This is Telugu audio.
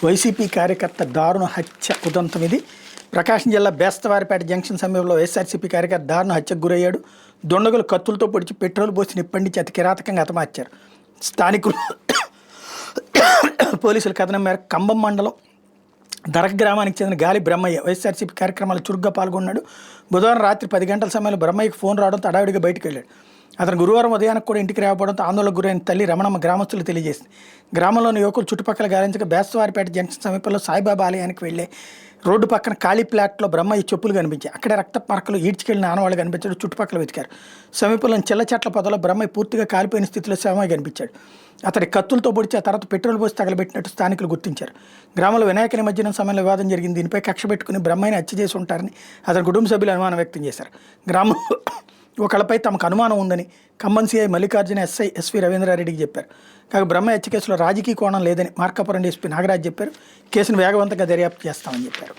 వైసీపీ కార్యకర్త దారుణ హత్య ఉదంతం ఇది. ప్రకాశం జిల్లా బేస్తవారిపేట జంక్షన్ సమీపంలో వైఎస్ఆర్సీపీ కార్యకర్త దారుణ హత్యకు గురయ్యాడు. దుండగులు కత్తులతో పొడిచి పెట్రోల్ పోసి నిప్పండించి అతి కిరాతకంగా హతమార్చారు. స్థానికులు పోలీసుల కథనం మేరకు కంబం మండలం దరక గ్రామానికి చెందిన గాలి బ్రహ్మయ్య వైఎస్ఆర్సీపీ కార్యక్రమాలు చురుగ్గా పాల్గొన్నాడు. బుధవారం రాత్రి 10 గంటల సమయంలో బ్రహ్మయ్యకు ఫోన్ రావడంతో హడావిడిగా బయటకు వెళ్ళాడు. అతను గురువారం ఉదయానికి కూడా ఇంటికి రాకపోవడంతో ఆందోళనకు గురైన తల్లి రమణమ్మ గ్రామస్తులు తెలియజేసింది. గ్రామంలోని యువకులు చుట్టుపక్కల గాలించగా బేస్తవారిపేట జంక్షన్ సమీపంలో సాయిబాబా ఆలయానికి వెళ్లే రోడ్డు పక్కన ఖాళీ ప్లాట్లో బ్రహ్మయ్య చెప్పులు కనిపించాయి. అక్కడే రక్త మార్కలు ఈడ్చుకెళ్లిన ఆనవాళ్ళు కనిపించాడు. చుట్టుపక్కల వెతికారు. సమీపంలోని చిల్ల చెట్ల పొదలో బ్రహ్మయ్య పూర్తిగా కాలిపోయిన స్థితిలో శవమై కనిపించాడు. అతడి కత్తులతో పొడిచి ఆ తర్వాత పెట్రోల్ పోసి తగలబెట్టినట్టు స్థానికులు గుర్తించారు. గ్రామంలో వినాయక నిమజ్జనం సమయంలో వివాదం జరిగింది. దీనిపై కక్ష పెట్టుకుని బ్రహ్మయ్యని హత్య చేసి ఉంటారని అతని కుటుంబ సభ్యులు అనుమానం వ్యక్తం చేశారు. గ్రామంలో ఒకళ్ళపై తమకు అనుమానం ఉందని ఖమ్మం సీఐ మల్లికార్జున ఎస్వి రవీంద్రారెడ్డికి చెప్పారు. కాగా బ్రహ్మయ్య హత్య కేసులో రాజకీయ కోణం లేదని మార్కాపురం డీఎస్పీ నాగరాజ్ చెప్పారు. కేసును వేగవంతంగా దర్యాప్తు చేస్తామని చెప్పారు.